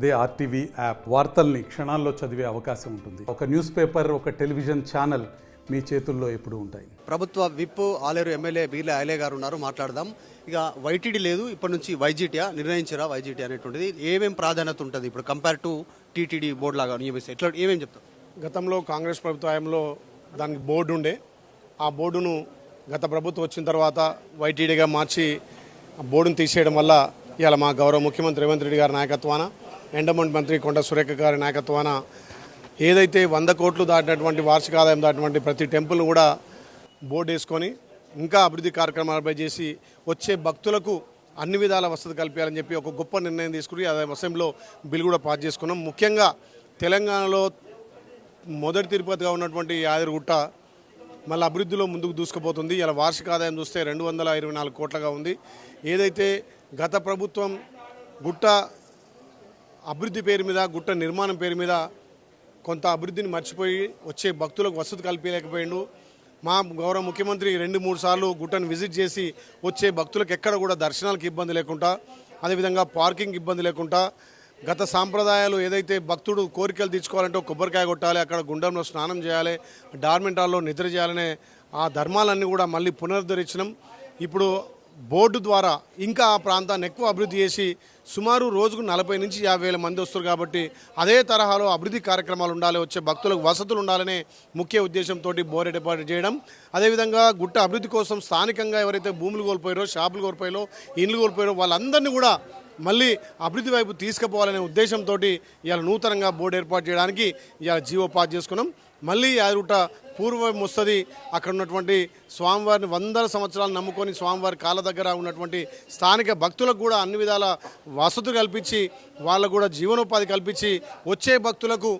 అదే RTV app వార్తల్ని క్షణాల్లో చదివే అవకాశం ఉంటుంది. ఒక న్యూస్ పేపర్, ఒక టెలివిజన్ ఛానల్ మీ చేతుల్లో ఎప్పుడూ ఉంటాయి. ప్రభుత్వ విప్ ఆలేరు ఎమ్మెల్యే బీర్ల ఐలే గారు ఉన్నారు, మాట్లాడదాం. ఇక వైటీడీ లేదు, ఇప్పటి నుంచి వైజీటీ నిర్ణయించరా వైజీటీ అనేటువంటిది ఏమేం ప్రాధాన్యత ఉంటుంది ఇప్పుడు కంపేర్ టు టీటీడీ బోర్డు లాగా నియమిస్తే ఎట్లా ఏమేం చెప్తాం? గతంలో కాంగ్రెస్ ప్రభుత్వ హయాంలో దానికి బోర్డు ఉండే, ఆ బోర్డును గత ప్రభుత్వం వచ్చిన తర్వాత వైటీడీగా మార్చి ఆ బోర్డును తీసేయడం వల్ల ఇవాళ మా గౌరవ ముఖ్యమంత్రి రేవంత్ రెడ్డి గారి నాయకత్వాన, ఎండోమెంట్ మంత్రి కొండ సురేఖ గారి నాయకత్వాన ఏదైతే 100 కోట్లు దాటినటువంటి వార్షిక ఆదాయం దాటినటువంటి ప్రతి టెంపుల్ను కూడా బోర్డు వేసుకొని ఇంకా అభివృద్ధి కార్యక్రమాలపై చేసి వచ్చే భక్తులకు అన్ని విధాల వసతి కల్పించాలని చెప్పి ఒక గొప్ప నిర్ణయం తీసుకుని అదే అసెంబ్లీలో బిల్ కూడా పాస్ చేసుకున్నాం. ముఖ్యంగా తెలంగాణలో మొదటి తిరుపతిగా ఉన్నటువంటి యాదగిరిగుట్ట మళ్ళీ అభివృద్ధిలో ముందుకు దూసుకుపోతుంది. ఇలా వార్షిక ఆదాయం చూస్తే 224 కోట్లుగా ఉంది. ఏదైతే గత ప్రభుత్వం గుట్ట అభివృద్ధి పేరు మీద, గుట్ట నిర్మాణం పేరు మీద కొంత అభివృద్ధిని మర్చిపోయి వచ్చే భక్తులకు వసతి కల్పించలేకపోయిండు. మా గౌరవ ముఖ్యమంత్రి 2-3 సార్లు గుట్టను విజిట్ చేసి వచ్చే భక్తులకు ఎక్కడ కూడా దర్శనాలకు ఇబ్బంది లేకుండా, అదేవిధంగా పార్కింగ్ ఇబ్బంది లేకుండా, గత సాంప్రదాయాలు ఏదైతే భక్తుడు కోరికలు తీర్చుకోవాలంటే కొబ్బరికాయ కొట్టాలి, అక్కడ గుండంలో స్నానం చేయాలి, డార్మెంట్ హాల్లో నిద్ర చేయాలనే ఆ ధర్మాలన్నీ కూడా మళ్ళీ పునరుద్ధరించడం. ఇప్పుడు బోర్డు ద్వారా ఇంకా ఆ ప్రాంతాన్ని ఎక్కువ అభివృద్ధి చేసి సుమారు రోజుకు 40 నుంచి 50 వేల మంది వస్తారు. కాబట్టి అదే తరహాలో అభివృద్ధి కార్యక్రమాలు ఉండాలి, వచ్చే భక్తులకు వసతులు ఉండాలనే ముఖ్య ఉద్దేశంతో బోర్డు ఏర్పాటు చేయడం. అదేవిధంగా గుట్ట అభివృద్ధి కోసం స్థానికంగా ఎవరైతే భూములు కోల్పోయారో, షాపులు కోల్పోయారో, ఇండ్లు కోల్పోయారో వాళ్ళందరినీ కూడా మళ్ళీ అభివృద్ధి వైపు తీసుకుపోవాలనే ఉద్దేశంతో ఇవాళ నూతనంగా బోర్డు ఏర్పాటు చేయడానికి ఇవాళ జీవో పాస్ చేసుకున్నాం. మళ్ళీ యాదగిరిగుట్ట పూర్వం వస్తుంది. అక్కడ ఉన్నటువంటి స్వామివారిని 100 సంవత్సరాలు నమ్ముకొని స్వామివారి కాళ్ళ దగ్గర ఉన్నటువంటి స్థానిక భక్తులకు కూడా అన్ని విధాల వసతులు కల్పించి వాళ్ళకు కూడా జీవనోపాధి కల్పించి వచ్చే భక్తులకు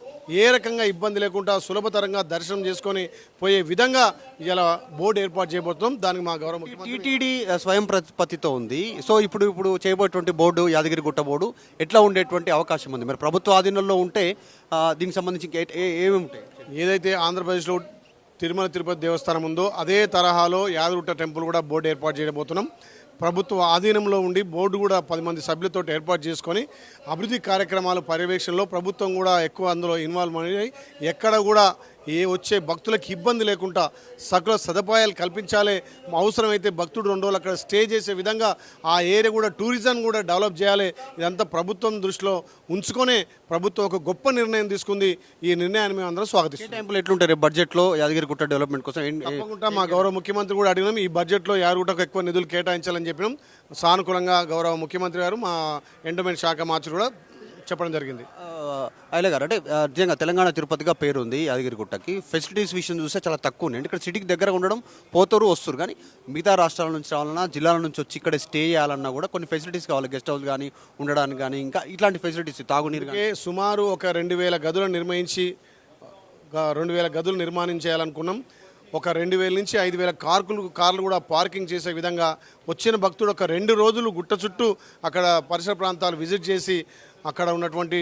ఏ రకంగా ఇబ్బంది లేకుండా సులభతరంగా దర్శనం చేసుకొని పోయే విధంగా ఇలా బోర్డు ఏర్పాటు చేయబోతున్నాం. దానికి మా గౌరవ ముఖ్యమంత్రి టీటీడీ స్వయం ప్రతిపత్తితో ఉంది. సో ఇప్పుడు చేయబోయేటువంటి బోర్డు యాదగిరిగుట్ట బోర్డు ఎట్లా ఉండేటువంటి అవకాశం ఉంది? మరి ప్రభుత్వ ఆధీనంలో ఉంటే దీనికి సంబంధించి ఏమేమి ఉంటాయి? ఏదైతే ఆంధ్రప్రదేశ్లో తిరుమల తిరుపతి దేవస్థానం ఉందో అదే తరహాలో యాదగిరిగుట్ట టెంపుల్ కూడా బోర్డు ఏర్పాటు చేయబోతున్నాం. ప్రభుత్వ ఆధీనంలో ఉండి బోర్డు కూడా 10 మంది సభ్యులతో ఏర్పాటు చేసుకొని అభివృద్ధి కార్యక్రమాల పర్యవేక్షణలో ప్రభుత్వం కూడా ఎక్కువ అందులో ఇన్వాల్వ్ అయ్యి ఎక్కడ కూడా వచ్చే భక్తులకు ఇబ్బంది లేకుండా సకల సదుపాయాలు కల్పించాలి. అవసరమైతే భక్తుడు 2 రోజులు అక్కడ స్టే చేసే విధంగా ఆ ఏరియా కూడా టూరిజం కూడా డెవలప్ చేయాలి. ఇదంతా ప్రభుత్వం దృష్టిలో ఉంచుకొనే ప్రభుత్వం ఒక గొప్ప నిర్ణయం తీసుకుంది. ఈ నిర్ణయాన్ని మేము అందరం స్వాగతిస్తాం. టెంపుల్ ఎట్లుంటారు బడ్జెట్లో యాదగిరిగుట్ట డెవలప్మెంట్ కోసం? తప్పకుండా మా గౌరవ ముఖ్యమంత్రి కూడా అడిగినాం, ఈ బడ్జెట్లో యాదగిరిగుట్టకు ఎక్కువ నిధులు కేటాయించాలని చెప్పినాం. సానుకూలంగా గౌరవ ముఖ్యమంత్రి గారు, మా ఎండోమెంట్ శాఖ మార్చి కూడా చెప్పడం జరిగింది. ఐలే గారు, అంటే నిజంగా తెలంగాణ తిరుపతిగా పేరు ఉంది యాదగిరిగుట్టకి. ఫెసిలిటీస్ విషయం చూస్తే చాలా తక్కువ ఉన్నాయి. ఇక్కడ సిటీకి దగ్గర ఉండడం, పోతారు వస్తారు, కానీ మిగతా రాష్ట్రాల నుంచి రావాలన్నా, జిల్లాల నుంచి వచ్చి ఇక్కడ స్టే చేయాలన్నా కూడా కొన్ని ఫెసిలిటీస్ కావాలి. గెస్ట్ హౌస్ కానీ, ఉండడానికి కానీ, ఇంకా ఇట్లాంటి ఫెసిలిటీస్, తాగునీరు కానీ. సుమారు ఒక 2000 గదులు నిర్మించి 2000 గదులు నిర్మాణం చేయాలనుకున్నాం. ఒక 2000 నుంచి 5000 కార్లు కూడా పార్కింగ్ చేసే విధంగా వచ్చిన భక్తుడు ఒక 2 రోజులు గుట్ట చుట్టూ అక్కడ పరిసర ప్రాంతాలు విజిట్ చేసి అక్కడ ఉన్నటువంటి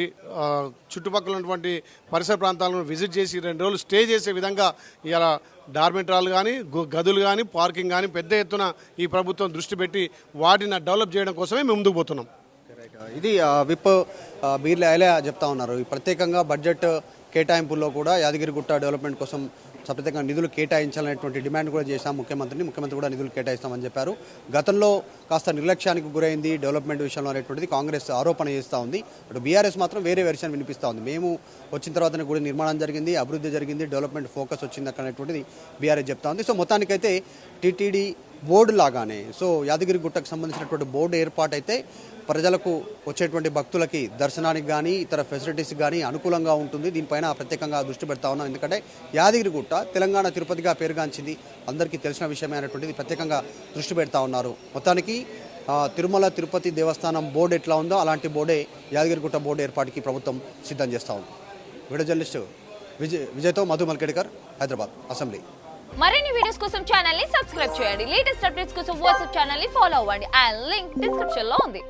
చుట్టుపక్కల ఉన్నటువంటి పరిసర ప్రాంతాలను విజిట్ చేసి 2 రోజులు స్టే చేసే విధంగా ఇలా డార్మెంటరాలు కానీ, గదులు కానీ, పార్కింగ్ కానీ పెద్ద ఎత్తున ఈ ప్రభుత్వం దృష్టి పెట్టి వాటిని డెవలప్ చేయడం కోసమే మేము ముందుకు పోతున్నాం. ఇది విప్ బీర్ల ఐలే చెప్తా ఉన్నారు. ప్రత్యేకంగా బడ్జెట్ కేటాయింపుల్లో కూడా యాదగిరిగుట్ట డెవలప్మెంట్ కోసం ప్రత్యేకంగా నిధులు కేటాయించాలనేటువంటి డిమాండ్ కూడా చేశాం ముఖ్యమంత్రి కూడా నిధులు కేటాయిస్తామని చెప్పారు. గతంలో కాస్త నిర్లక్ష్యానికి గురైంది డెవలప్మెంట్ విషయంలో అనేటువంటిది కాంగ్రెస్ ఆరోపణ చేస్తూ ఉంది. అటు బీఆర్ఎస్ మాత్రం వేరే వెర్షన్ వినిపిస్తూ ఉంది. మేము వచ్చిన తర్వాతనే కూడా నిర్మాణం జరిగింది, అభివృద్ధి జరిగింది, డెవలప్మెంట్ ఫోకస్ వచ్చింది అక్కడ అనేటువంటిది బీఆర్ఎస్ చెప్తా ఉంది. సో మొత్తానికైతే టీటీడీ బోర్డు లాగానే సో యాదగిరిగుట్టకు సంబంధించినటువంటి బోర్డు ఏర్పాటైతే ప్రజలకు వచ్చేటువంటి భక్తులకి దర్శనానికి కానీ, ఇతర ఫెసిలిటీస్కి కానీ అనుకూలంగా ఉంటుంది. దీనిపైన ప్రత్యేకంగా దృష్టి పెడతా ఉన్నాం. ఎందుకంటే యాదగిరిగుట్ట తెలంగాణ తిరుపతిగా పేరుగాంచింది, అందరికీ తెలిసిన విషయమే అనేటువంటిది ప్రత్యేకంగా దృష్టి పెడతా ఉన్నారు. మొత్తానికి తిరుమల తిరుపతి దేవస్థానం బోర్డు ఎట్లా ఉందో అలాంటి బోర్డే యాదగిరిగుట్ట బోర్డు ఏర్పాటుకి ప్రభుత్వం సిద్ధం చేస్తూ ఉంది. వీడియో జర్నలిస్టు విజయ్తో మధు మల్కేడ్కర్, హైదరాబాద్ అసెంబ్లీ. మరిన్ని వీడియోస్ కోసం ఛానల్ ని సబ్స్క్రైబ్ చేయండి. లేటెస్ట్ అప్డేట్స్ కోసం వాట్సాప్ ఛానల్ ని ఫాలో అవ్వండి. ఆ లింక్ డిస్క్రిప్షన్ లో ఉంది.